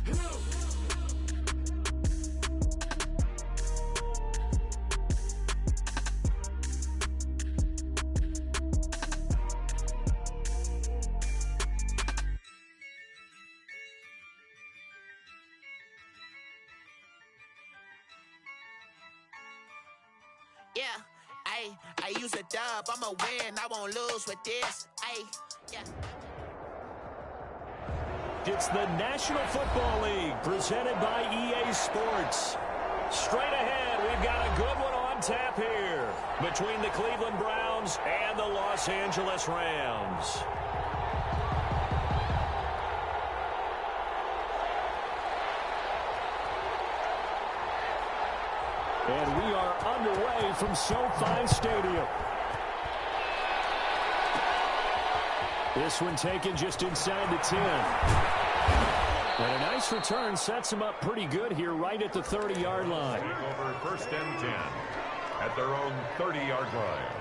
Yeah, I use a dub, I'ma win, I won't lose with this, yeah. It's the National Football League presented by EA Sports. Straight ahead, we've got a good one on tap here between the Cleveland Browns and the Los Angeles Rams. And we are underway from SoFi Stadium. This one taken just inside the 10. And a nice return sets him up pretty good here right at the 30-yard line. Over 1st and 10 at their own 30-yard line.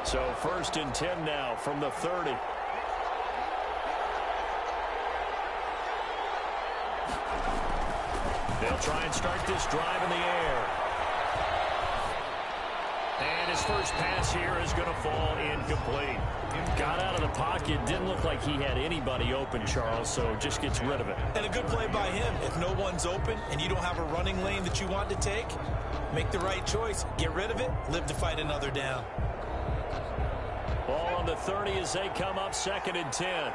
So 1st and 10 now from the 30. They'll try and start this drive in the air. And his first pass here is going to fall incomplete. Got out of the pocket. Didn't look like he had anybody open, Charles, so just gets rid of it. And a good play by him. If no one's open and you don't have a running lane that you want to take, make the right choice. Get rid of it. Live to fight another down. Ball on the 30 as they come up 2nd and 10.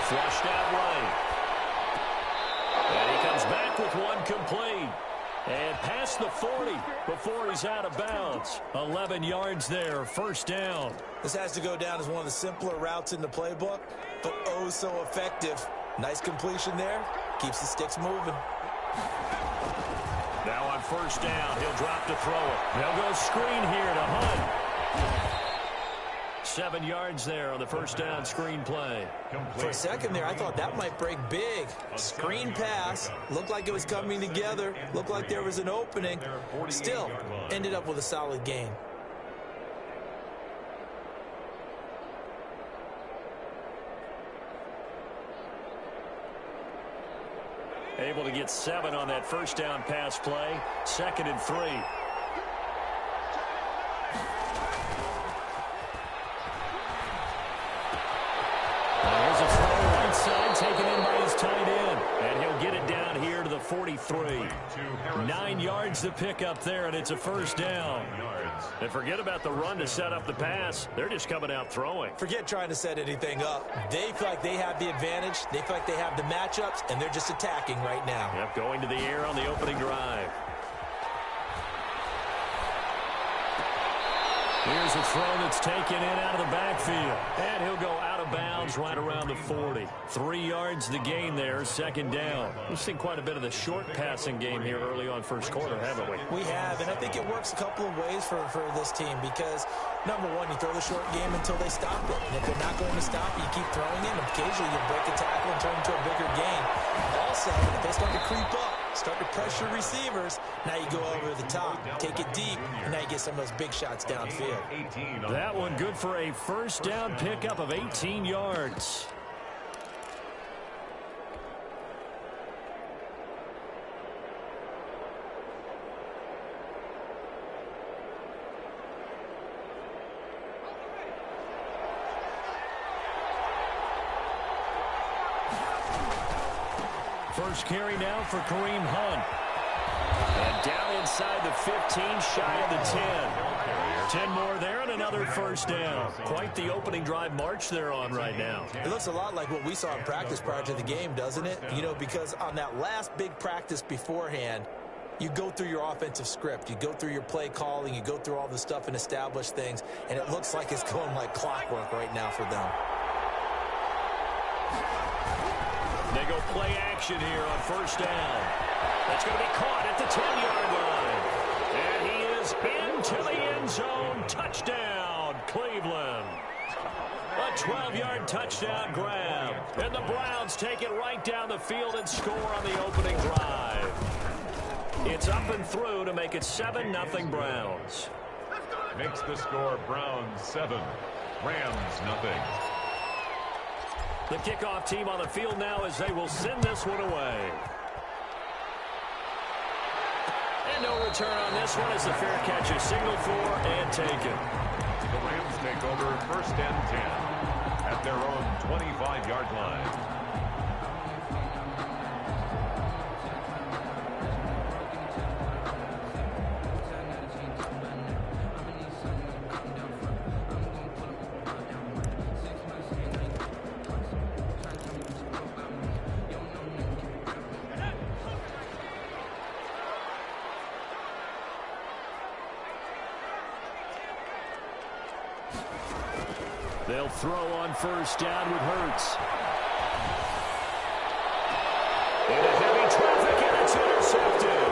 Flushed out right. And he comes back with one complete. And past the 40 before he's out of bounds. 11 yards there, 1st down. This has to go down as one of the simpler routes in the playbook, but oh so effective. Nice completion there. Keeps the sticks moving. Now on 1st down, he'll drop to throw it. They'll go screen here to Hunt. 7 yards there on the 1st down screen play. For a second there, I thought that might break big. Screen pass. Looked like it was coming together. Looked like there was an opening. Still, ended up with a solid gain. Able to get 7 on that 1st down pass play. 2nd and 3. Here's a throw right side taken in by his tight end. And he'll get it down here to the 43. 9 yards to pick up there, and it's a 1st down. And forget about the run to set up the pass. They're just coming out throwing. Forget trying to set anything up. They feel like they have the advantage. They feel like they have the matchups, and they're just attacking right now. Yep, going to the air on the opening drive. Here's a throw that's taken in out of the backfield. And he'll go out of bounds right around the 40. 3 yards the gain there, 2nd down. We've seen quite a bit of the short passing game here early on 1st quarter, haven't we? We have, and I think it works a couple of ways for this team because, number one, you throw the short game until they stop it. And if they're not going to stop it, you keep throwing it, and occasionally you break a tackle and turn into a bigger gain. Also, if they start to creep up, start to pressure receivers, now you go over the top, take it deep, and now you get some of those big shots downfield. That one good for a 1st down pickup of 18 yards. First carry now for Kareem Hunt. And down inside the 15, shy of the 10. 10 more there and another 1st down. Quite the opening drive march they're on right now. It looks a lot like what we saw in practice prior to the game, doesn't it? You know, because on that last big practice beforehand, you go through your offensive script. You go through your play calling. You go through all the stuff and establish things. And it looks like it's going like clockwork right now for them. They go play action here on 1st down. That's going to be caught at the 10-yard line. And he is is into the end zone. Touchdown, Cleveland. A 12-yard touchdown grab. And the Browns take it right down the field and score on the opening drive. It's up and through to make it 7-0 Browns. Makes the score Browns 7, Rams nothing. The kickoff team on the field now as they will send this one away. And no return on this one as the fair catch is signaled for and taken. The Rams take over 1st and 10 at their own 25-yard line. They'll throw on 1st down with Hurts. Into heavy traffic, and it's intercepted.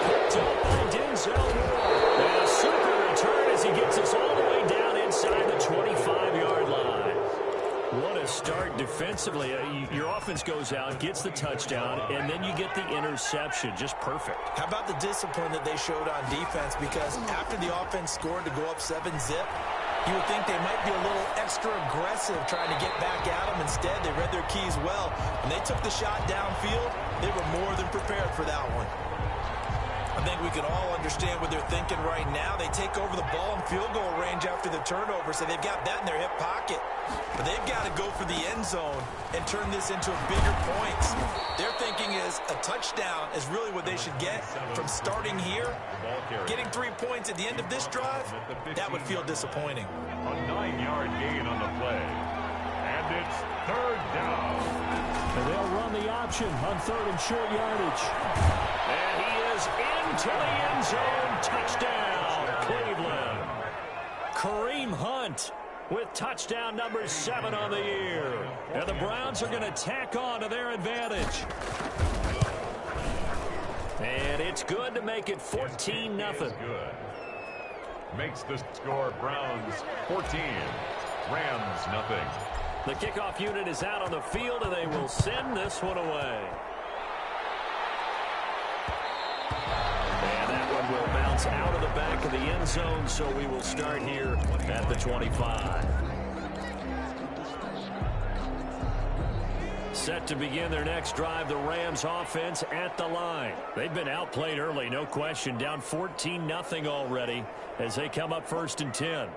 Picked up by Denzel Moore. And a super return as he gets us all the way down inside the 25-yard line. What a start defensively. Your offense goes out, gets the touchdown, and then you get the interception. Just perfect. How about the discipline that they showed on defense? Because after the offense scored to go up 7-zip, you would think they might be a little extra aggressive trying to get back at them. Instead, they read their keys well. When they took the shot downfield, they were more than prepared for that one. I think we can all understand what they're thinking right now. They take over the ball in field goal range after the turnover, so they've got that in their hip pocket. But they've got to go for the end zone and turn this into bigger points. Their thinking is a touchdown is really what they should get from starting here. Getting 3 points at the end of this drive, that would feel disappointing. A 9-yard gain on the play. And it's 3rd down. And they'll run the option on 3rd and short yardage. And he is into the end zone. Touchdown, Cleveland. Kareem Hunt with touchdown number 7 on the year. And the Browns are going to tack on to their advantage. And it's good to make it 14-0. Good. Makes the score Browns 14, Rams nothing. The kickoff unit is out on the field, and they will send this one away. And that one will bounce out of the back of the end zone, so we will start here at the 25. Set to begin their next drive, the Rams offense at the line. They've been outplayed early, no question. Down 14-0 already as they come up 1st and 10.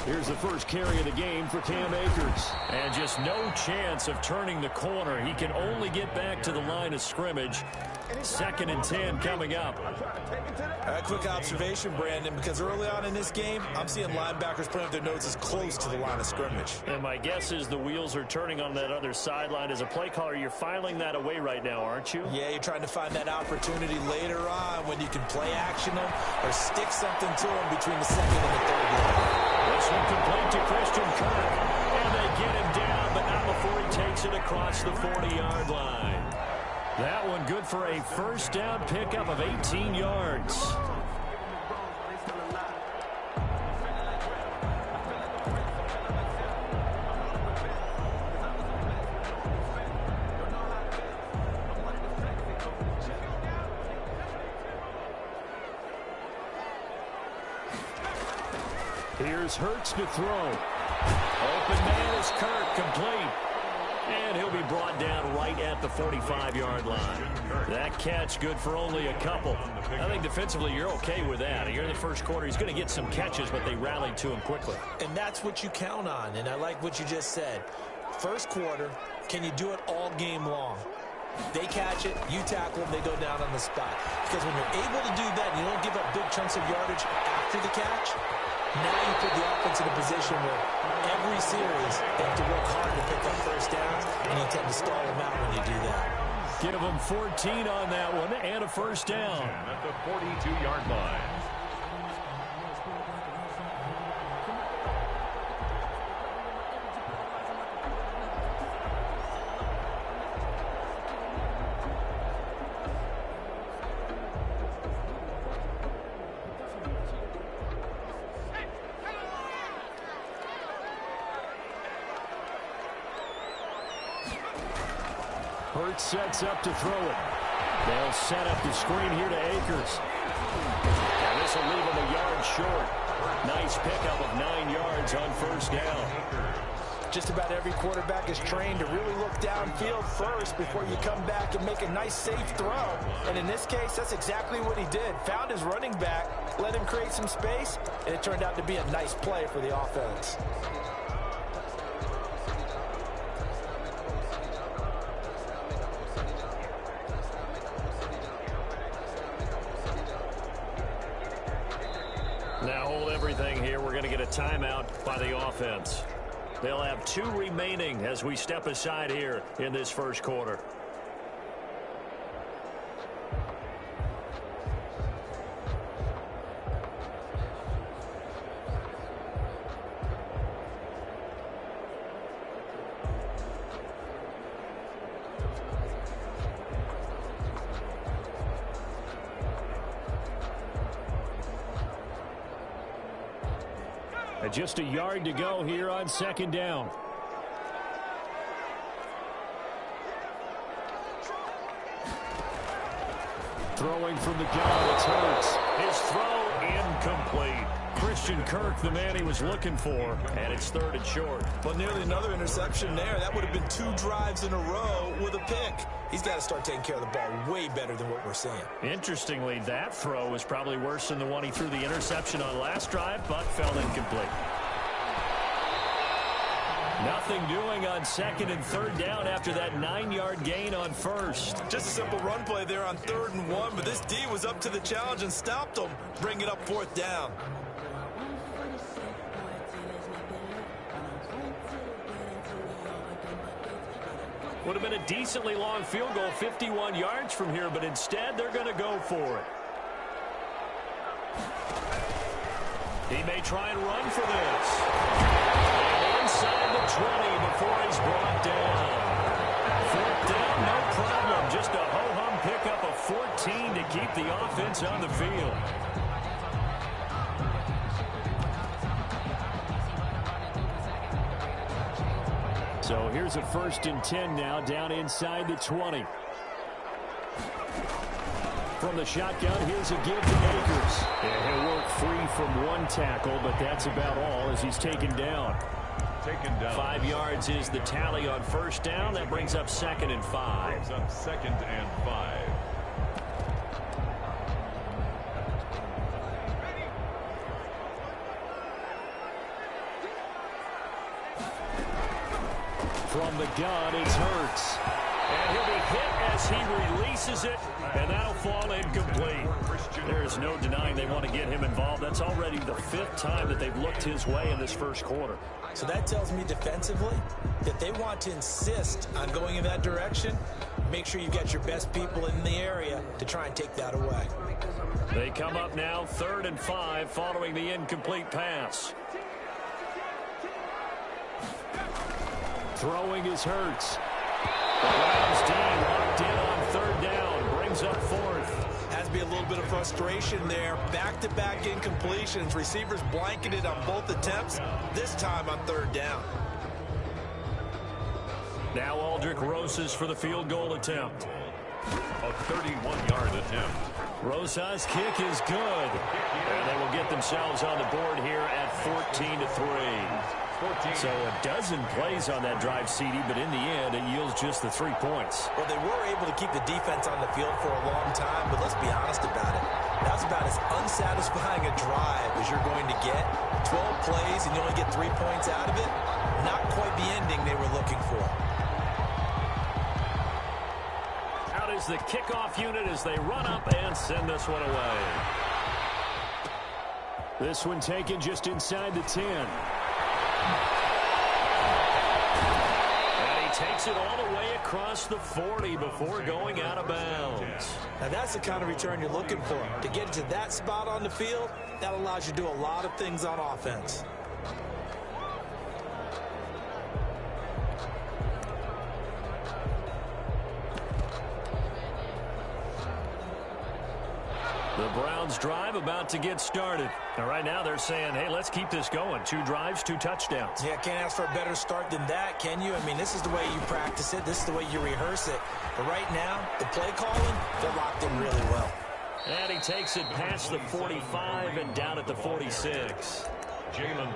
Here's the first carry of the game for Cam Akers. And just no chance of turning the corner. He can only get back to the line of scrimmage. 2nd and 10 coming up. A quick observation, Brandon, because early on in this game, I'm seeing linebackers putting up their noses close to the line of scrimmage. And my guess is the wheels are turning on that other sideline. As a play caller, you're filing that away right now, aren't you? Yeah, you're trying to find that opportunity later on when you can play action them or stick something to them between the 2nd and the 3rd line. This one complete to Christian Kirk. And they get him down, but not before he takes it across the 40-yard line. That one good for a 1st down pickup of 18 yards. Here's Hurts to throw. Open man is Kirk, complete. And he'll be brought down right at the 45-yard line. That catch good for only a couple. I think defensively you're okay with that. Here in the first quarter, he's going to get some catches, but they rallied to him quickly. And that's what you count on, and I like what you just said. First quarter, can you do it all game long? They catch it, you tackle them, they go down on the spot. Because when you're able to do that and you don't give up big chunks of yardage after the catch, now you put the offense in a position where every series they have to work hard to pick up 1st downs, and you tend to stall them out when you do that. Give them 14 on that one and a 1st down. At the 42-yard line. Hurts sets up to throw it. They'll set up the screen here to Akers. And this will leave him a yard short. Nice pickup of 9 yards on first down. Just about every quarterback is trained to really look downfield first before you come back and make a nice, safe throw. And in this case, that's exactly what he did. Found his running back, let him create some space, and it turned out to be a nice play for the offense. Now hold everything here. We're going to get a timeout by the offense. They'll have 2 remaining as we step aside here in this first quarter. Just a yard to go here on second down. Throwing from the gun, it's Hurts. His throw incomplete. Christian Kirk, the man he was looking for, and it's 3rd and short. But nearly another interception there. That would have been 2 drives in a row with a pick. He's got to start taking care of the ball way better than what we're seeing. Interestingly, that throw was probably worse than the one he threw the interception on last drive, but fell incomplete. Nothing doing on 2nd and 3rd down after that 9-yard gain on first. Just a simple run play there on 3rd and 1, but this D was up to the challenge and stopped them, bringing up 4th down. Would have been a decently long field goal, 51 yards from here, but instead they're going to go for it. He may try and run for this. And inside the 20 before he's brought down. 4th down, no problem. Just a ho-hum pickup of 14 to keep the offense on the field. So here's a 1st and 10 now, down inside the 20. From the shotgun, here's a give to Akers. And he'll work free from 1 tackle, but that's about all as he's taken down. 5 yards is the tally on 1st down. That brings up 2nd and 5. Brings up 2nd and 5. From the gun, it's Hurts. And he'll be hit as he releases it, and that'll fall incomplete. There's no denying they want to get him involved. That's already the 5th time that they've looked his way in this first quarter. So that tells me defensively that they want to insist on going in that direction. Make sure you've got your best people in the area to try and take that away. They come up now 3rd and 5 following the incomplete pass. Throwing is Hurts. The Browns team locked in on 3rd down. Brings up 4th. Has to be a little bit of frustration there. Back-to-back incompletions. Receivers blanketed on both attempts. This time on 3rd down. Now Aldrick Rosas for the field goal attempt. A 31-yard attempt. Rosas' kick is good. And they will get themselves on the board here at 14-3. So a dozen plays on that drive, CD, but in the end, it yields just the 3 points. Well, they were able to keep the defense on the field for a long time, but let's be honest about it. That was about as unsatisfying a drive as you're going to get. 12 plays and you only get 3 points out of it. Not quite the ending they were looking for. Out is the kickoff unit as they run up and send this one away. This one taken just inside the 10. And he takes it all the way across the 40 before going out of bounds. Now that's the kind of return you're looking for. To get to that spot on the field, that allows you to do a lot of things on offense. The Browns drive about to get started. And right now they're saying, hey, let's keep this going. 2 drives, 2 touchdowns. Yeah, can't ask for a better start than that, can you? I mean, this is the way you practice it. This is the way you rehearse it. But right now, the play calling, they're locked in really well. And he takes it past the 45 and down at the 46.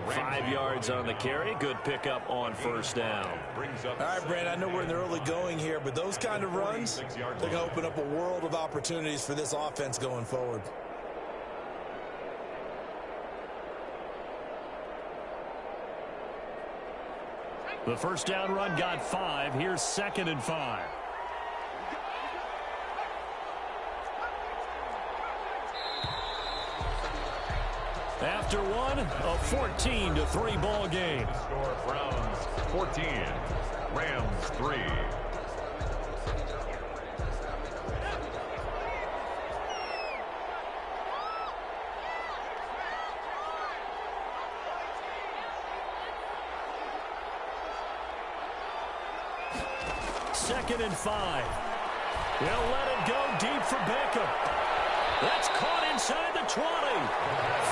5 yards on the carry. Good pickup on first down. All right, Brand, I know we're in the early going here, but those kind of runs, they're going to open up a world of opportunities for this offense going forward. The first down run got 5. Here's 2nd and 5. After one, a 14-3 ball game. Score Browns 14, Rams 3. Second and 5. He'll let it go deep for Beckham. That's caught inside the 20.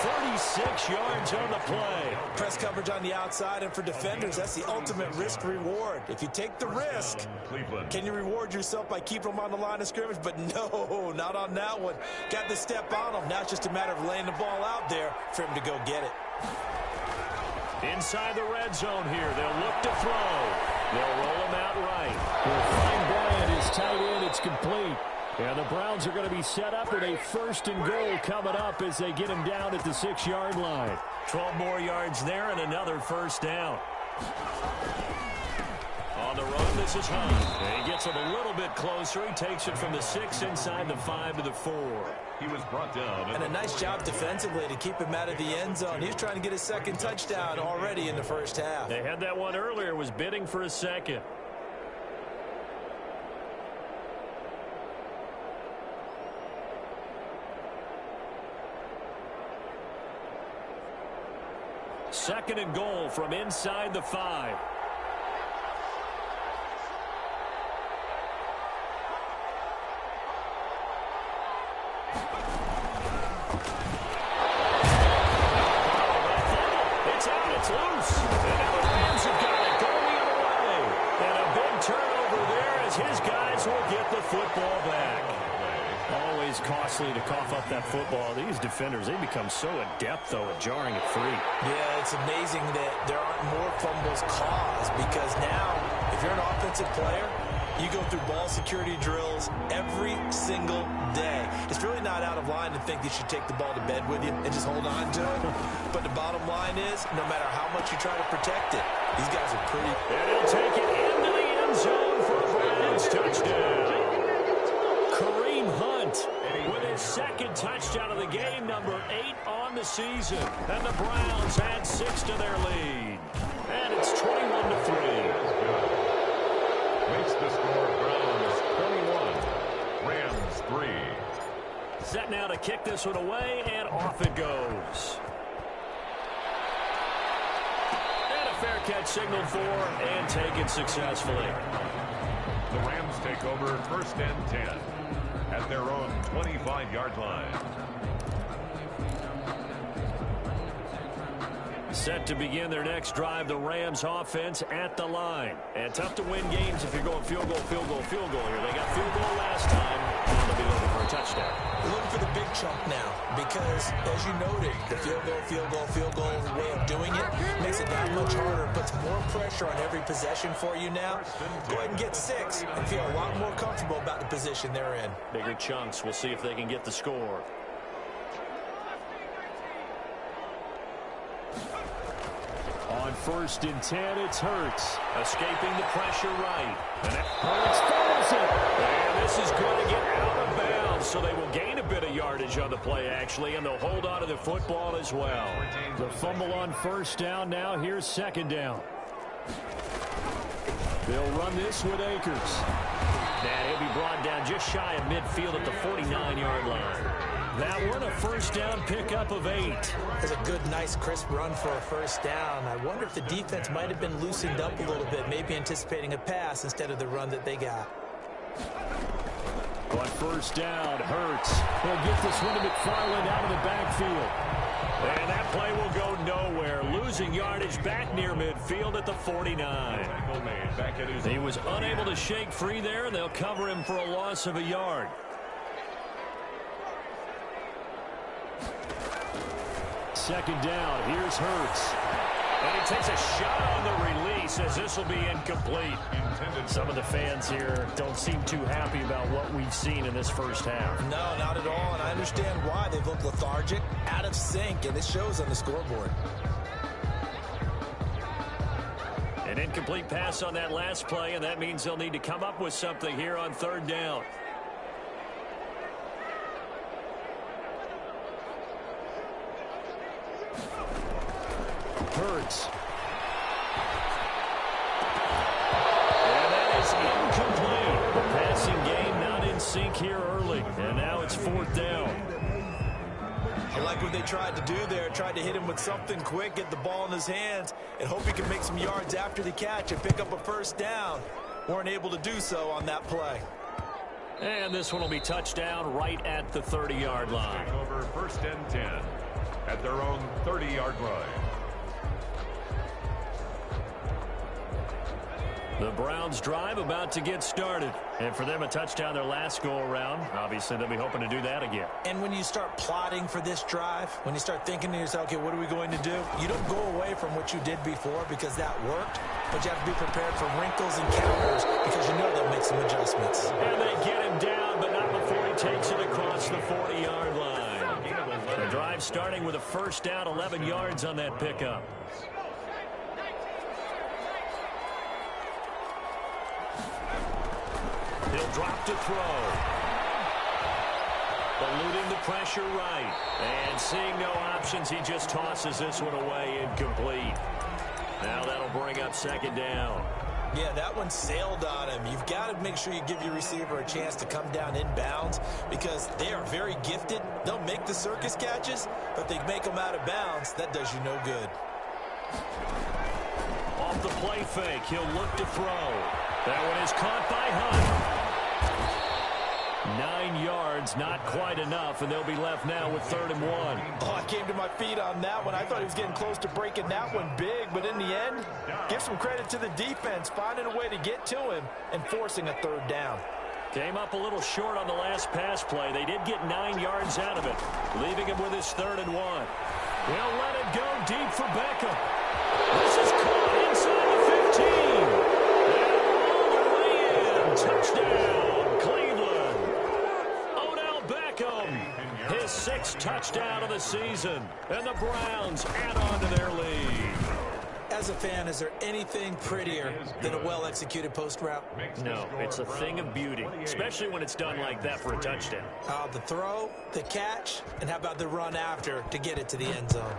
36 yards on the play. Press coverage on the outside, and for defenders, that's the ultimate risk-reward. If you take the risk, can you reward yourself by keeping them on the line of scrimmage? But no, not on that one. Got the step on them. Now it's just a matter of laying the ball out there for him to go get it. Inside the red zone here. They'll look to throw. They'll roll him out right. They'll find Bryant, his tight end. It's complete. And the Browns are going to be set up with a 1st and goal coming up as they get him down at the 6-yard line. 12 more yards there and another first down. On the run, this is Hunt. And he gets him a little bit closer. He takes it from the 6 inside the 5 to the 4. He was brought down. And a nice job defensively to keep him out of the end zone. He's trying to get his 2nd touchdown already in the first half. They had that one earlier, was bidding for a 2nd. Second and goal from inside the 5. It's out, it's loose. And now the Rams have got it going the other way. And a big turnover there as his guys will get the football back. Always costly to cough up that football. These defenders, they become so adept, though, at jarring it free. Yeah, it's amazing that there aren't more fumbles caused, because now, if you're an offensive player, you go through ball security drills every single day. It's really not out of line to think you should take the ball to bed with you and just hold on to it. But the bottom line is, no matter how much you try to protect it, these guys are pretty. And he'll take it into the end zone for a Browns touchdown. Kareem Hunt with his 2nd touchdown of the game, number 8 on the season. And the Browns add 6 to their lead. And it's 21-3. Makes the score Browns 21, Rams 3. Set now to kick this one away, and off it goes. And a fair catch signaled for and taken successfully. The Rams take over 1st and 10 at their own 25-yard line. Set to begin their next drive, the Rams offense at the line. And tough to win games if you're going field goal, field goal, field goal here. They got field goal last time. Now they'll be looking for a touchdown. They're looking for the big chunk now, because, as you noted, the field goal way of doing it makes it that much harder, puts more pressure on every possession for you now. Go ahead and get 6 and feel a lot more comfortable about the position they're in. Bigger chunks. We'll see if they can get the score. On 1st and 10, it's Hurts. Escaping the pressure right. And Hurts throws it. And this is going to get out of bounds, so they will gain a bit of yardage on the play, actually, and they'll hold on to the football as well. The fumble on 1st down now. Here's 2nd down. They'll run this with Akers. And he'll be brought down just shy of midfield at the 49-yard line. That one, a 1st down pickup of 8. That's a good, nice, crisp run for a 1st down. I wonder if the defense might have been loosened up a little bit, maybe anticipating a pass instead of the run that they got. On first down, Hurts will get this one to McFarland out of the backfield. And that play will go nowhere. Losing yardage back near midfield at the 49. He was unable to shake free there, and they'll cover him for a loss of a yard. Second down, here's Hurts. And he takes a shot on the release as this will be incomplete. Some of the fans here don't seem too happy about what we've seen in this first half. No, not at all, and I understand why. They've looked lethargic, out of sync, and it shows on the scoreboard. An incomplete pass on that last play, and that means they'll need to come up with something here on third down. Hurts. And that is incomplete. The passing game not in sync here early. And now it's fourth down. I like what they tried to do there. Tried to hit him with something quick, get the ball in his hands, and hope he can make some yards after the catch and pick up a first down. Weren't able to do so on that play. And this one will be touchdown right at the 30-yard line. Over first and 10 at their own 30-yard line. The Browns drive about to get started. And for them, a touchdown their last go-around. Obviously, they'll be hoping to do that again. And when you start plotting for this drive, when you start thinking to yourself, okay, what are we going to do? You don't go away from what you did before because that worked, but you have to be prepared for wrinkles and counters because you know they'll make some adjustments. And they get him down, but not before he takes it across the 40-yard line. The drive starting with a first down, 11 yards on that pickup. He'll drop to throw. Eluding the pressure right. And seeing no options, he just tosses this one away incomplete. Now that'll bring up second down. Yeah, that one sailed on him. You've got to make sure you give your receiver a chance to come down inbounds because they are very gifted. They'll make the circus catches, but they make them out of bounds. That does you no good. Off the play fake, he'll look to throw. That one is caught by Hunt. 9 yards, not quite enough, and they'll be left now with 3rd and 1. Oh, I came to my feet on that one. I thought he was getting close to breaking that one big, but in the end, give some credit to the defense, finding a way to get to him and forcing a 3rd down. Came up a little short on the last pass play. They did get 9 yards out of it, leaving him with his 3rd and 1. They'll let it go deep for Beckham. This is caught inside the 15. And all the way in. Touchdown, Cleveland. Odell Beckham, his 6th touchdown of the season. And the Browns add on to their lead. As a fan, is there anything prettier than a well-executed post route? No, it's a thing of beauty, especially when it's done like that for a touchdown. The throw, the catch, and how about the run after to get it to the end zone?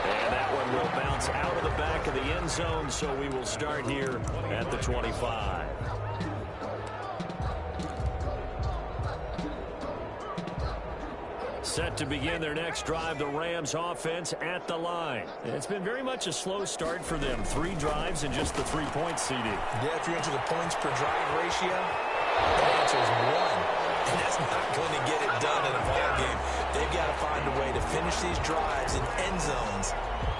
And that one will bounce out of the back of the end zone, so we will start here at the 25. Set to begin their next drive, the Rams offense at the line. It's been very much a slow start for them. 3 drives and just the 3-point CD. Yeah, if you're into the points per drive ratio, the answer is 1. And that's not going to get it done in a ball game. They've got to find a way to finish these drives in end zones,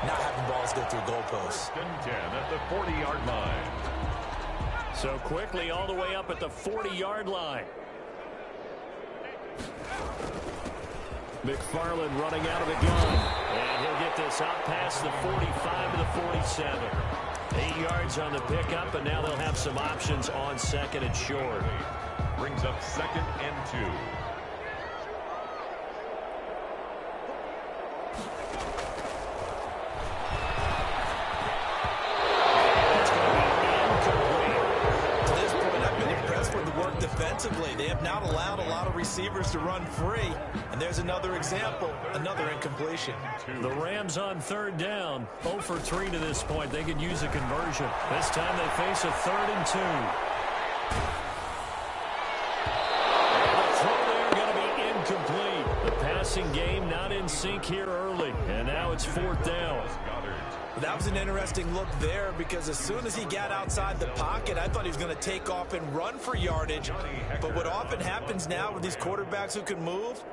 not having balls go through goalposts. 10 at the 40-yard line. So quickly all the way up at the 40-yard line. McFarland running out of the gun. And he'll get this out past the 45 to the 47. 8 yards on the pickup, and now they'll have some options on 2nd and short. Brings up 2nd and 2. Defensively, they have not allowed a lot of receivers to run free. And there's another example, another incompletion. The Rams on 3rd down, 0 for 3 to this point. They could use a conversion. This time they face a 3rd and 2. And the throw there going to be incomplete. The passing game not in sync here early. And now it's 4th down. That was an interesting look there because as soon as he got outside the pocket, I thought he was going to take off and run for yardage. But what often happens now with these quarterbacks who can move,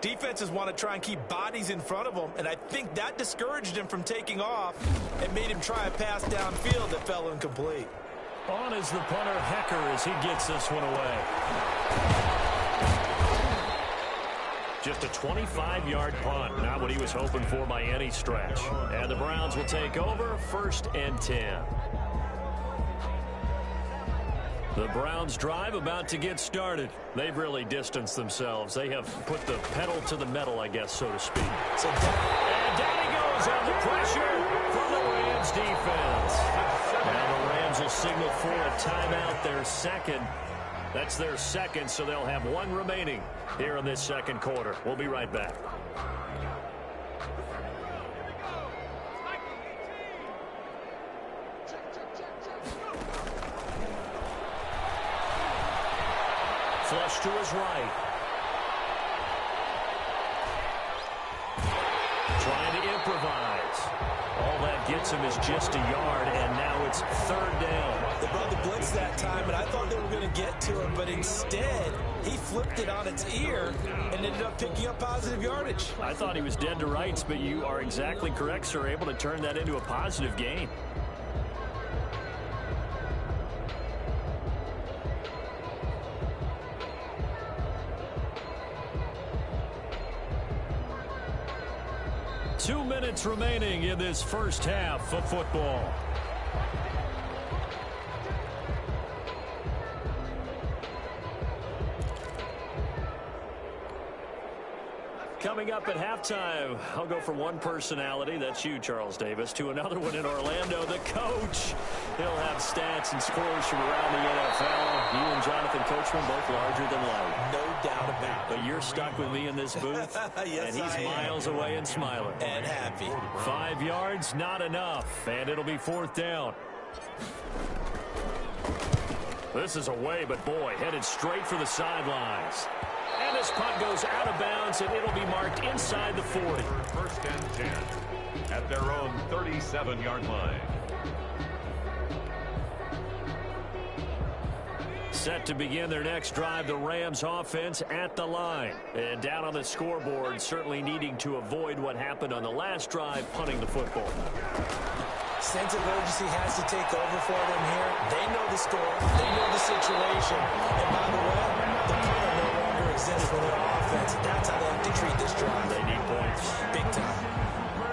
defenses want to try and keep bodies in front of them, and I think that discouraged him from taking off and made him try a pass downfield that fell incomplete. On is the punter, Hecker, as he gets this one away. Just a 25-yard punt, not what he was hoping for by any stretch. And the Browns will take over, 1st and 10. The Browns drive about to get started. They've really distanced themselves. They have put the pedal to the metal, I guess, so to speak. And down he goes on the pressure from the Rams defense. Now the Rams will signal for a timeout, their second. That's their second, so they'll have one remaining here in this second quarter. We'll be right back. Flush to his right. Trying to improvise. All that gets him is just a yard, and now it's 3rd down. They brought the blitz that time, and I thought they were going to get to it, but instead, he flipped it on its ear and ended up picking up positive yardage. I thought he was dead to rights, but you are exactly correct, sir, able to turn that into a positive gain. Two minutes remaining in this first half of football. Coming up at halftime, I'll go from one personality, that's you, Charles Davis, to another one in Orlando, the coach. He'll have stats and scores from around the NFL. You and Jonathan Coachman both larger than life. No doubt about it. But you're stuck with me in this booth, yes, and he's miles away and smiling. And happy. 5 yards, not enough, and it'll be 4th down. This is away, but boy, headed straight for the sidelines. And this punt goes out of bounds, and it'll be marked inside the 40. 1st and 10 at their own 37-yard line. Set to begin their next drive, the Rams offense at the line. And down on the scoreboard, certainly needing to avoid what happened on the last drive, punting the football. Sense of urgency has to take over for them here. They know the score. They know the situation. And by the way, the punter no longer exists for their offense. That's how they have to treat this drive. They need points. Big time.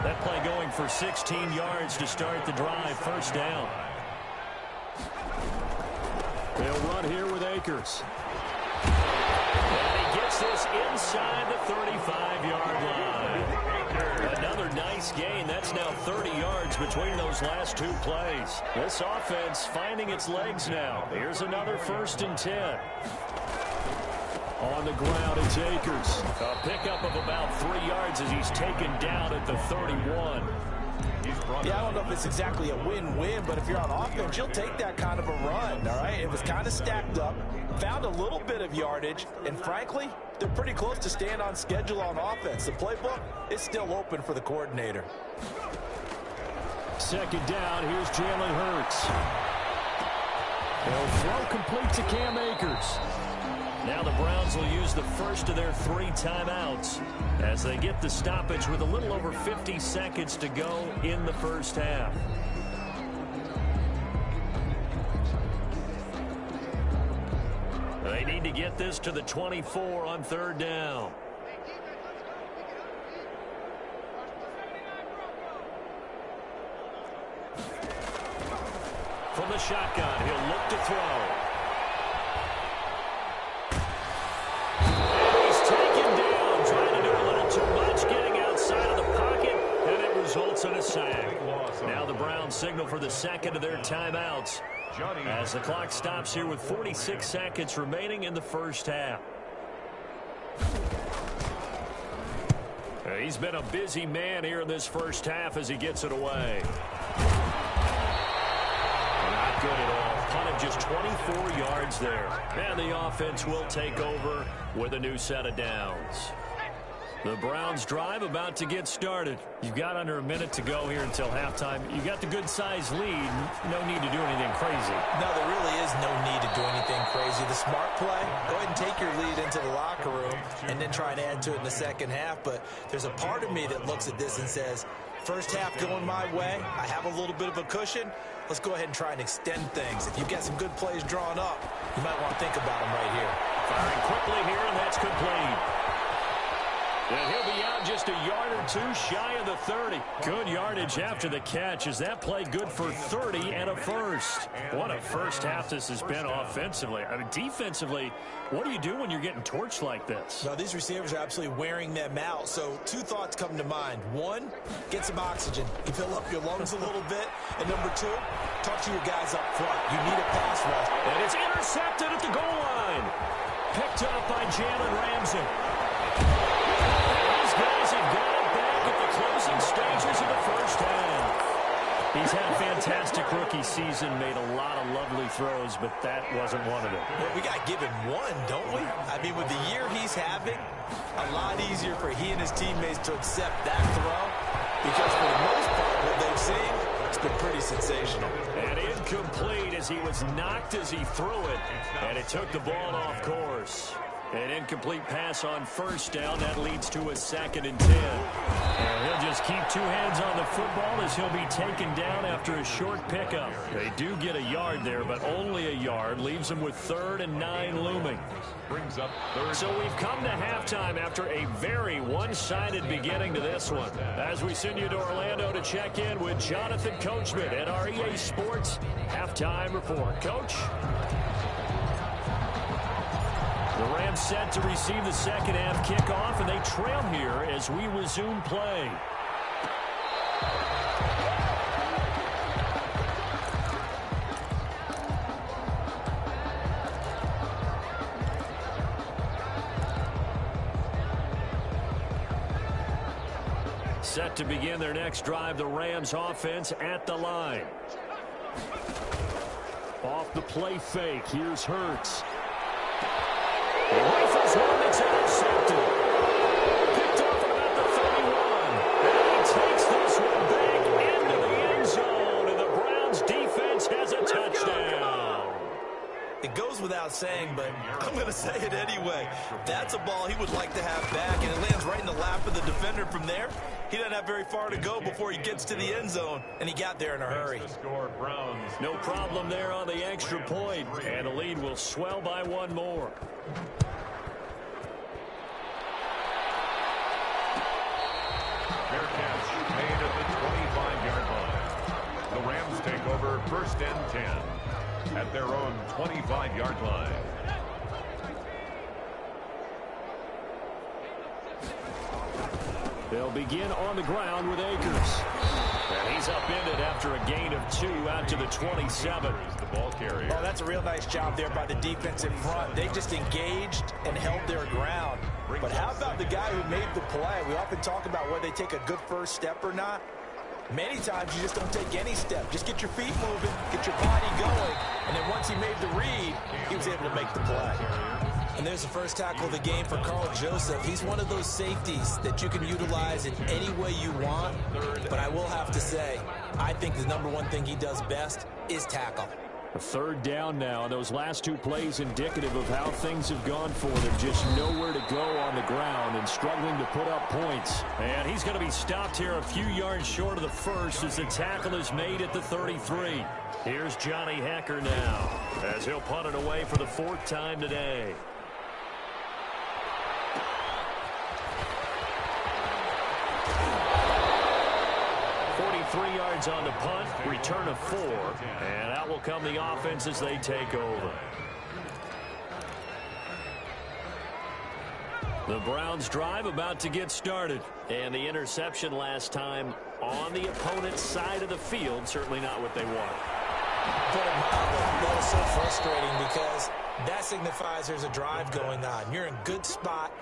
That play going for 16 yards to start the drive. 1st down. They'll run here with Akers. And he gets this inside the 35-yard line. Another nice gain. That's now 30 yards between those last two plays. This offense finding its legs now. Here's another 1st and 10. On the ground, it's Akers. A pickup of about 3 yards as he's taken down at the 31. Yeah, I don't know if it's exactly a win-win, but if you're on offense, you'll take that kind of a run, all right? It was kind of stacked up, found a little bit of yardage, and frankly, they're pretty close to staying on schedule on offense. The playbook is still open for the coordinator. 2nd down, here's Jalen Hurts. They'll throw complete to Cam Akers. Now the Browns will use the first of their 3 timeouts as they get the stoppage with a little over 50 seconds to go in the first half. They need to get this to the 24 on 3rd down. From the shotgun, he'll look to throw. And he's taken down, trying to do a little too much, getting outside of the pocket, and it results in a sack. Now the Browns signal for the second of their timeouts as the clock stops here with 46 seconds remaining in the first half. He's been a busy man here in this first half as he gets it away. Not good at all. Punt of just 24 yards there. And the offense will take over with a new set of downs. The Browns drive about to get started. You've got under a minute to go here until halftime. You got the good-sized lead. No need to do anything crazy. No, there really is no need to do anything crazy. The smart play, go ahead and take your lead into the locker room and then try and add to it in the second half. But there's a part of me that looks at this and says, first half going my way, I have a little bit of a cushion. Let's go ahead and try and extend things. If you've got some good plays drawn up, you might want to think about them right here. Firing quickly here, and that's complete. And he'll be out just a yard or two shy of the 30. Good yardage after the catch. Is that play good for 30 and a first? What a first half this has been offensively. I mean, defensively, what do you do when you're getting torched like this? No, these receivers are absolutely wearing them out. So two thoughts come to mind. One, get some oxygen. You fill up your lungs a little bit. And number two, talk to your guys up front. You need a pass rush. And it's intercepted at the goal line. Picked up by Jalen Ramsey. These guys have got it back at the closing stages of the first half. He's had a fantastic rookie season, made a lot of lovely throws, but that wasn't one of them. Well, we got to give him one, don't we? I mean, with the year he's having, a lot easier for he and his teammates to accept that throw because for the most part, what they've seen, it's been pretty sensational. And incomplete as he was knocked as he threw it, and it took the ball off course. An incomplete pass on first down. That leads to a 2nd and 10. And he'll just keep two hands on the football as he'll be taken down after a short pickup. They do get a yard there, but only a yard. Leaves them with 3rd and 9 looming. Brings up 3rd. So we've come to halftime after a very one-sided beginning to this one. As we send you to Orlando to check in with Jonathan Coachman at our EA Sports Halftime Report. Coach? The Rams set to receive the second half kickoff, and they trail here as we resume play. Set to begin their next drive, the Rams offense at the line. Off the play fake, here's Hurts. He rifles one that's intercepted. Picked off about the 31. And he takes this one back into the end zone. And the Browns defense has a touchdown. It goes without saying, but I'm going to say it anyway. That's a ball he would like to have back, and it lands right in the lap of the defender from there. He doesn't have very far to go before he gets to the end zone, and he got there in a hurry. No problem there on the extra point, and the lead will swell by one more. Fair catch made at the 25-yard line. The Rams take over 1st and 10 at their own 25-yard line. They'll begin on the ground with Akers. And he's upended after a gain of 2 out to the 27. The ball carrier. Oh, that's a real nice job there by the defense in front. They just engaged and held their ground. But how about the guy who made the play? We often talk about whether they take a good first step or not. Many times you just don't take any step. Just get your feet moving, get your body going, and then once he made the read, he was able to make the play. And there's the first tackle of the game for Carl Joseph. He's one of those safeties that you can utilize in any way you want. But I will have to say, I think the number one thing he does best is tackle. A 3rd down now. Those last 2 plays indicative of how things have gone for them. Just nowhere to go on the ground and struggling to put up points. And he's going to be stopped here a few yards short of the first as the tackle is made at the 33. Here's Johnny Hecker now as he'll punt it away for the 4th time today. On the punt, return of 4, and out will come the offense as they take over. The Browns drive about to get started, and the interception last time on the opponent's side of the field, certainly not what they want. That is so frustrating because that signifies there's a drive going on. You're in a good spot,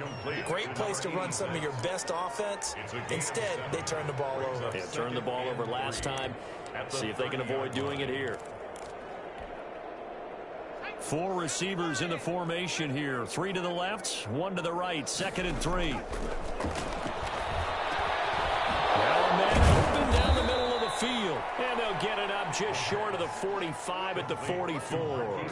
great place to run some of your best offense. Instead, they turn the ball over. They turned the ball over last time. See if they can avoid doing it here. 4 receivers in the formation here. 3 to the left, 1 to the right. 2nd and 3. Now a man open down the middle of the field. And they'll get it up just short of the 45 at the 44.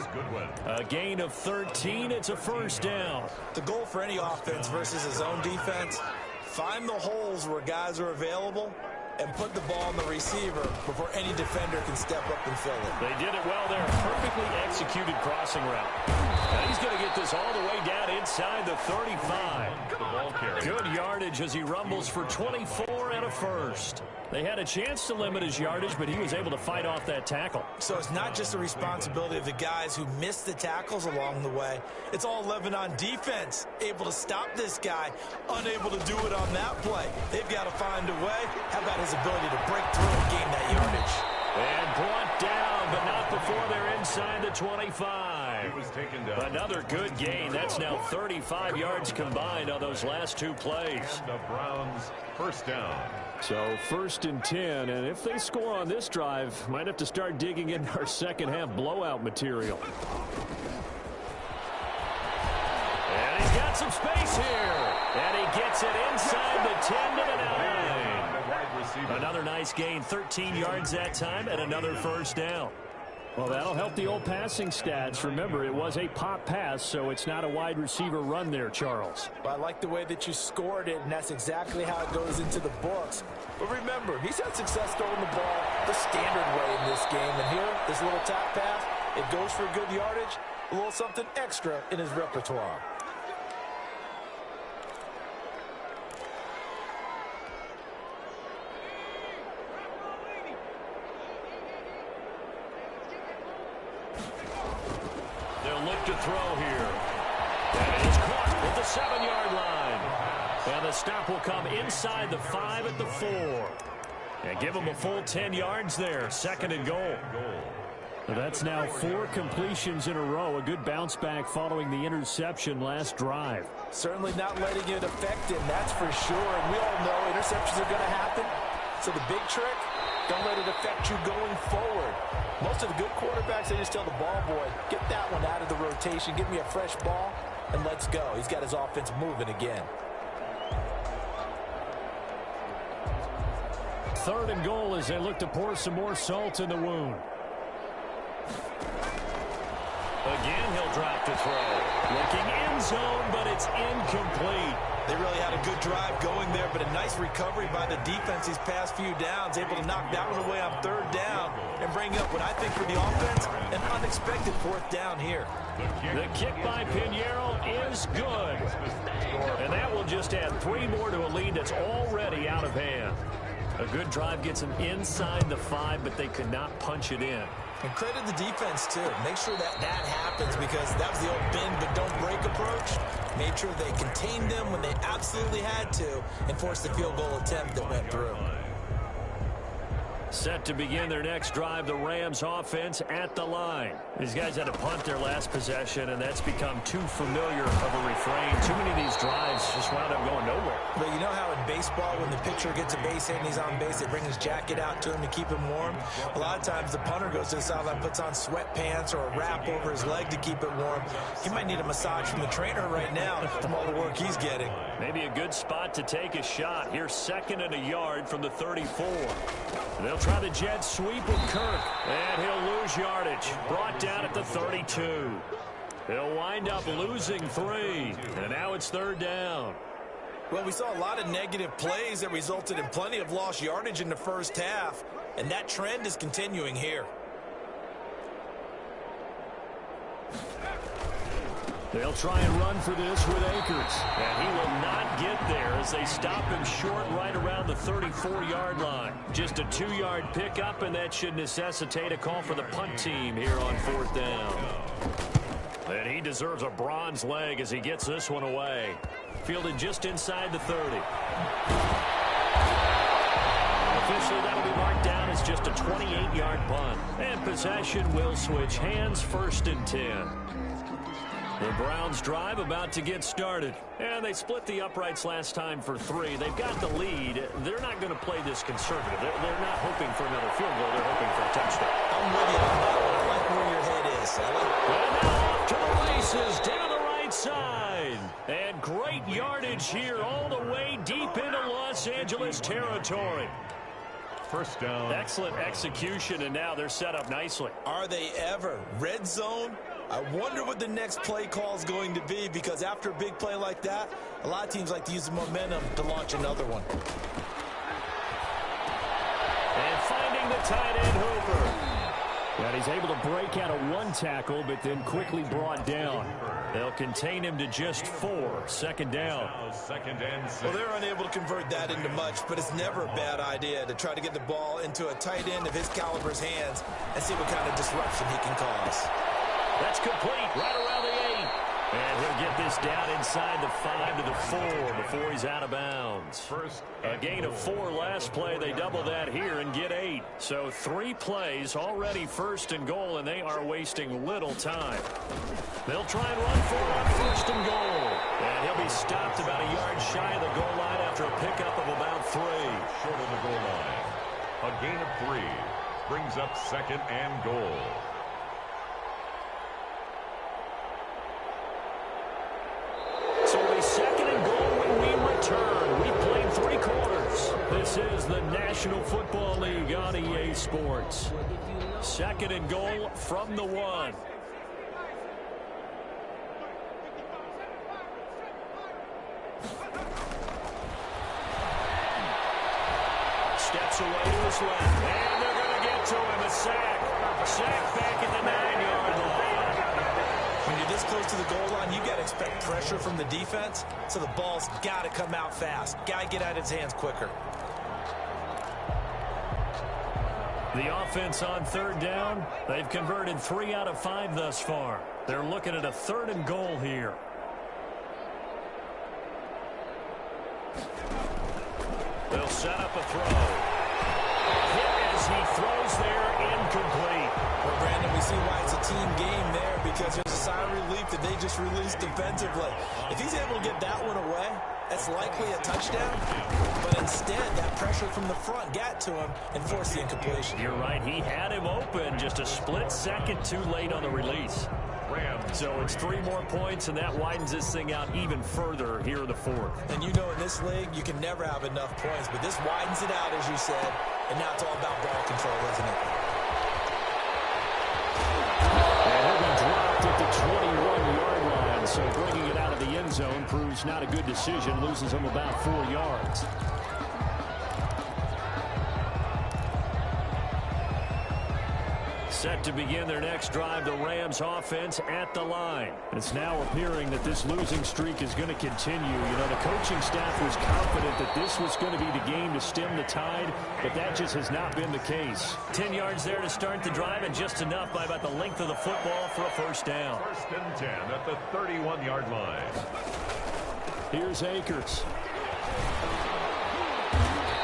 A gain of 13. It's a first down. The goal for any offense versus his own defense, find the holes where guys are available and put the ball on the receiver before any defender can step up and fill it. They did it well there. Perfectly executed crossing route. And he's going to get this all the way down inside the 35. Good yardage as he rumbles for 24 and a first. They had a chance to limit his yardage, but he was able to fight off that tackle. So it's not just the responsibility of the guys who missed the tackles along the way. It's all 11 on defense, able to stop this guy, unable to do it on that play. They've got to find a way. How about his ability to break through and gain that yardage? And brought down, but not before they're inside the 25. He was taken down. Another good gain. That's now 35 yards combined on those last 2 plays. And the Browns first down. So 1st and 10, and if they score on this drive, might have to start digging in our second half blowout material. And he's got some space here. And he gets it inside the 10 to the 9. Another nice gain, 13 yards that time, and another first down. Well, that'll help the old passing stats. Remember, it was a pop pass, so it's not a wide receiver run there, Charles. Well, I like the way that you scored it, and that's exactly how it goes into the books. But remember, he's had success throwing the ball the standard way in this game. And here, this little tap pass, it goes for good yardage, a little something extra in his repertoire. Look to throw here. And it's caught at the 7-yard line. And the stop will come inside the 5 at the 4. And give him a full 10 yards there. 2nd and goal. That's now 4 completions in a row. A good bounce back following the interception last drive. Certainly not letting it affect him, that's for sure. And we all know interceptions are going to happen. So the big trick, don't let it affect you going forward. Most of the good quarterbacks, they just tell the ball boy, get that one out of the rotation, give me a fresh ball, and let's go. He's got his offense moving again. 3rd and goal as they look to pour some more salt in the wound. Again, he'll drop the throw. Looking end zone, but it's incomplete. They really had a good drive going there, but a nice recovery by the defense these past few downs, able to knock that one away on 3rd down and bring up what I think for the offense, an unexpected 4th down here. The kick by Pinheiro is good. And that will just add 3 more to a lead that's already out of hand. A good drive gets them inside the 5, but they could not punch it in. And credit the defense, too. Make sure that happens, because that was the old bend but don't break approach. Made sure they contained them when they absolutely had to and forced the field goal attempt that went through. Set to begin their next drive, the Rams offense at the line. These guys had to punt their last possession, and that's become too familiar of a refrain. Too many of these drives just wound up going nowhere. But you know how in baseball, when the pitcher gets a base hit and he's on base, they bring his jacket out to him to keep him warm? A lot of times the punter goes to the sideline, puts on sweatpants or a wrap over his leg to keep it warm. He might need a massage from the trainer right now from all the work he's getting. Maybe a good spot to take a shot. Here's 2nd and a yard from the 34. They'll try the jet sweep with Kirk, and he'll lose yardage. Brought down at the 32. He'll wind up losing 3, and now it's 3rd down. Well, we saw a lot of negative plays that resulted in plenty of lost yardage in the first half, and that trend is continuing here. They'll try and run for this with Akers. And he will not get there as they stop him short right around the 34-yard line. Just a 2-yard pickup, and that should necessitate a call for the punt team here on 4th down. And he deserves a bronze leg as he gets this one away. Fielded just inside the 30. Officially, that'll be marked down as just a 28-yard punt. And possession will switch hands, 1st and 10. The Browns drive about to get started. And they split the uprights last time for 3. They've got the lead. They're not going to play this conservative. They're not hoping for another field goal. They're hoping for a touchdown. I'm with you on that one. I like where your head is. Well, now passes down the right side. And great yardage here all the way deep into Los Angeles territory. First down. Excellent execution, and now they're set up nicely. Are they ever? Red zone? I wonder what the next play call is going to be, because after a big play like that, a lot of teams like to use the momentum to launch another one. And finding the tight end Hooper. And he's able to break out of one tackle, but then quickly brought down. They'll contain him to just 4. Second down. Second and 6. Well, they're unable to convert that into much, but it's never a bad idea to try to get the ball into a tight end of his caliber's hands and see what kind of disruption he can cause. That's complete right around the 8. And he'll get this down inside the 5 to the 4 before he's out of bounds. A gain of 4 last play. They double that here and get 8. So 3 plays already first and goal, and they are wasting little time. They'll try and run for it on first and goal. And he'll be stopped about a yard shy of the goal line after a pickup of about 3. Short of the goal line. A gain of 3 brings up second and goal. So it'll be second and goal when we return. We've played 3 quarters. This is the National Football League on EA Sports. Second and goal from the 1. Steps away to his left. And they're going to get to him. A sack. Sack back at the 9-yard line. When you're this close to the goal line, you got to expect pressure from the defense, so the ball's got to come out fast. Got to get out of his hands quicker. The offense on third down, they've converted 3 out of 5 thus far. They're looking at a 3rd and goal here. They'll set up a throw. Hit as he throws there, incomplete. Well, Brandon, we see why it's a team game there, because there's a sigh of relief that they just released defensively. If he's able to get that one away, that's likely a touchdown. But instead, that pressure from the front got to him and forced the incompletion. You're right. He had him open just a split second too late on the release. So it's 3 more points, and that widens this thing out even further here in the 4th. And you know in this league, you can never have enough points, but this widens it out, as you said, and now it's all about ball control, isn't it? And he'll be dropped at the 21-yard line, so bringing it out of the end zone proves not a good decision, loses him about 4 yards. Set to begin their next drive, the Rams offense at the line. It's now appearing that this losing streak is going to continue. You know, the coaching staff was confident that this was going to be the game to stem the tide, but that just has not been the case. 10 yards there to start the drive, and just enough by about the length of the football for a first down. First and 10 at the 31-yard line. Here's Akers.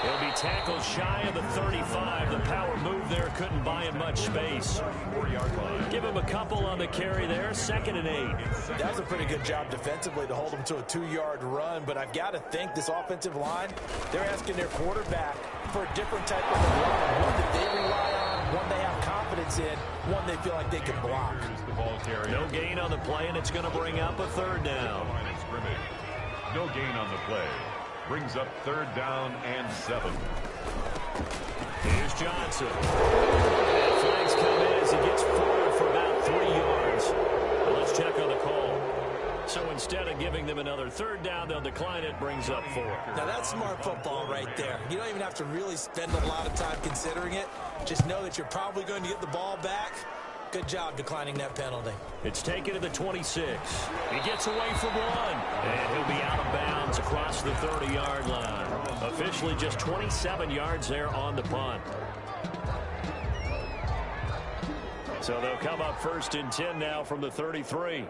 He'll be tackled shy of the 35. The power move there couldn't buy him much space. 4-yard line. Give him a couple on the carry there. 2nd and 8. That was a pretty good job defensively to hold him to a 2-yard run, but I've got to think this offensive line, they're asking their quarterback for a different type of a run, one that they rely on, one they have confidence in, one they feel like they can block. The ball carrier. No gain on the play, and it's going to bring up a 3rd down. No gain on the play. Brings up 3rd down and 7. Here's Johnson. And flags come in as he gets forward for about 3 yards. Well, let's check on the call. So instead of giving them another 3rd down, they'll decline it. Brings up 4. Now that's smart football right there. You don't even have to really spend a lot of time considering it. Just know that you're probably going to get the ball back. Good job declining that penalty. It's taken to the 26. He gets away from 1. And he'll be out of bounds across the 30-yard line. Officially just 27 yards there on the punt. So they'll come up 1st and 10 now from the 33.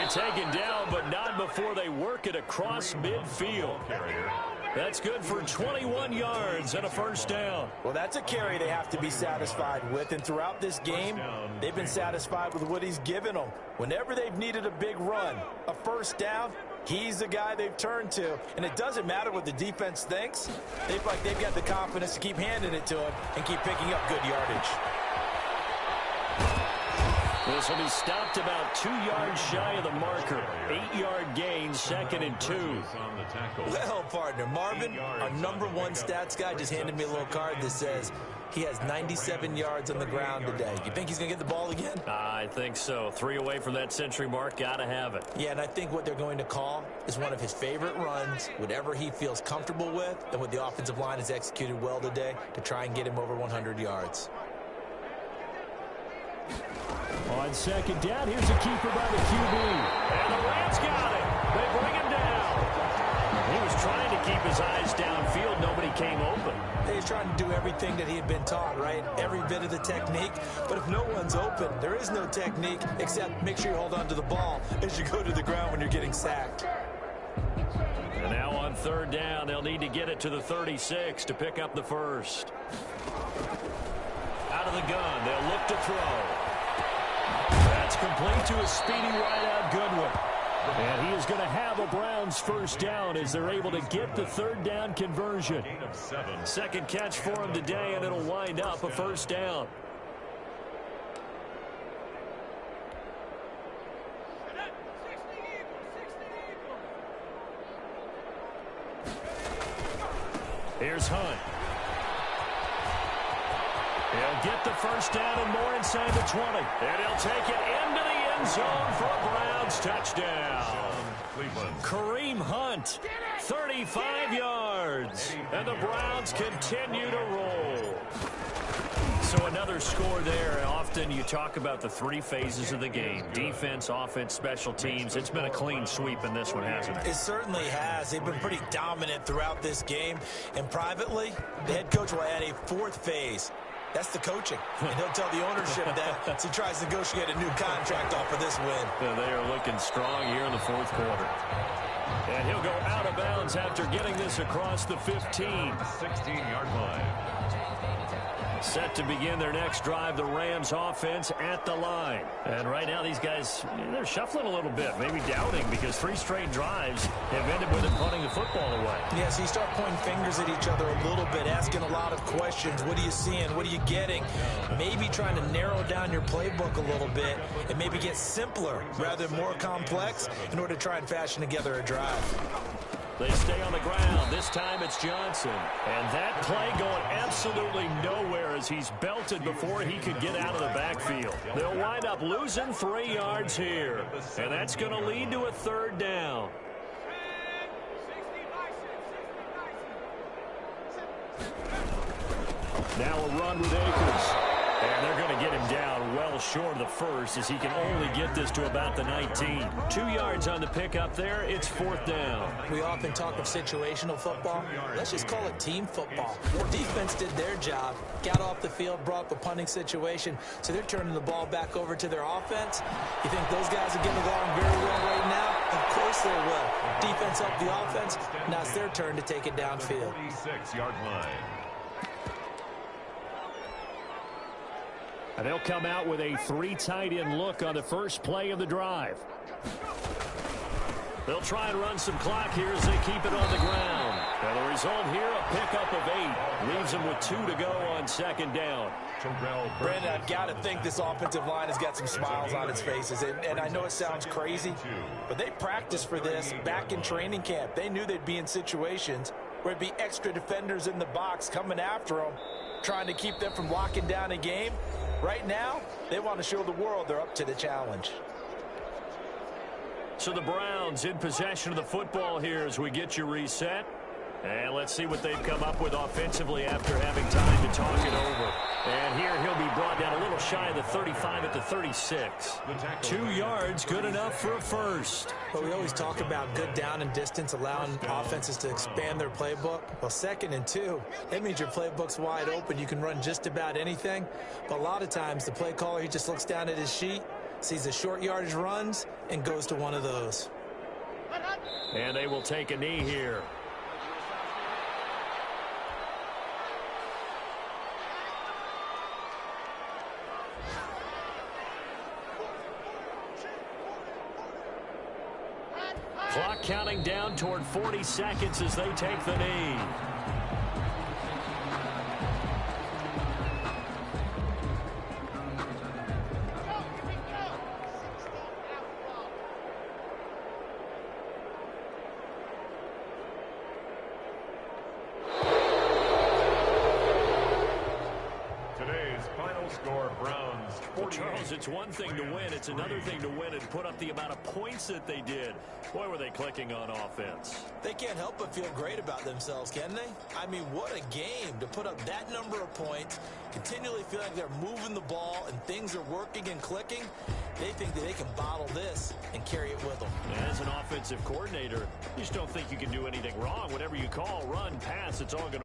Taken down, but not before they work it across midfield. That's good for 21 yards and a first down. Well, that's a carry they have to be satisfied with, and throughout this game, they've been satisfied with what he's given them. Whenever they've needed a big run, a first down, He's the guy they've turned to, and it doesn't matter what the defense thinks. They've got the confidence to keep handing it to him and keep picking up good yardage. This will be stopped about 2 yards shy of the marker. 8-yard gain, 2nd and 2. Well, partner, Marvin, our #1 stats guy, just handed me a little card that says he has 97 yards on the ground today. You think he's going to get the ball again? I think so. 3 away from that century mark. Got to have it. Yeah, and I think what they're going to call is one of his favorite runs, whatever he feels comfortable with, and what the offensive line has executed well today to try and get him over 100 yards. On 2nd down, here's a keeper by the QB. And the Rams got it. They bring him down. He was trying to keep his eyes downfield. Nobody came open. He's trying to do everything that he had been taught, right? Every bit of the technique. But if no one's open, there is no technique except make sure you hold on to the ball as you go to the ground when you're getting sacked. And now on 3rd down, they'll need to get it to the 36 to pick up the first. Out of the gun, they'll look to throw. That's complete to a speedy wideout Goodwin. And he is going to have a Browns first down as they're able to get the 3rd down conversion. 2nd catch for him today, and it'll wind up a first down. Here's Hunt. He'll get the first down and more inside the 20. And he'll take it into the end zone for a Browns touchdown. Kareem Hunt, 35 yards. And the Browns continue to roll. So another score there. Often you talk about the 3 phases of the game. Defense, offense, special teams. It's been a clean sweep in this one, hasn't it? It certainly has. They've been pretty dominant throughout this game. And privately, the head coach will add a 4th phase. That's the coaching. And he'll tell the ownership that as he tries to negotiate a new contract off of this win. They are looking strong here in the 4th quarter. And he'll go out of bounds after getting this across the 15. 16-yard line. Set to begin their next drive, the Rams offense at the line. And right now these guys, they're shuffling a little bit, maybe doubting, because 3 straight drives have ended with them punting the football away. Yeah, so you start pointing fingers at each other a little bit, asking a lot of questions. What are you seeing? What are you getting? Maybe trying to narrow down your playbook a little bit and maybe get simpler rather than more complex in order to try and fashion together a drive. They stay on the ground. This time it's Johnson. And that play going absolutely nowhere as he's belted before he could get out of the backfield. They'll wind up losing 3 yards here. And that's going to lead to a 3rd down. Now a run with Akers. And they're going to get him down well short of the first as he can only get this to about the 19. 2 yards on the pickup there. It's 4th down. We often talk of situational football. Let's just call it team football. The defense did their job, got off the field, brought the punting situation, so they're turning the ball back over to their offense. You think those guys are getting along very well right now? Of course they will. Defense helped the offense. Now it's their turn to take it downfield. 36-yard line. And they'll come out with a 3 tight end look on the first play of the drive. They'll try and run some clock here as they keep it on the ground. And the result here, a pickup of 8. Leaves them with 2 to go on 2nd down. Brandon, I've got to think this offensive line has got some smiles on its faces. And I know it sounds crazy, but they practiced for this back in training camp. They knew they'd be in situations where it'd be extra defenders in the box coming after them, trying to keep them from locking down a game. Right now, they want to show the world they're up to the challenge. So the Browns in possession of the football here as we get you reset. And let's see what they've come up with offensively after having time to talk it over. And here he'll be brought down a little shy of the 35 at the 36. 2 yards, good enough for a first. But we always talk about good down and distance, allowing offenses to expand their playbook. Well, 2nd and 2, that means your playbook's wide open. You can run just about anything. But a lot of times the play caller, he just looks down at his sheet, sees the short yardage runs, and goes to one of those. And they will take a knee here. Clock counting down toward 40 seconds as they take the knee. Charles, it's one thing to win. It's another thing to win and put up the amount of points that they did. Boy, were they clicking on offense. They can't help but feel great about themselves, can they? I mean, what a game to put up that number of points, continually feel like they're moving the ball and things are working and clicking. They think that they can bottle this and carry it with them. As an offensive coordinator, you just don't think you can do anything wrong. Whatever you call, run, pass, it's all going to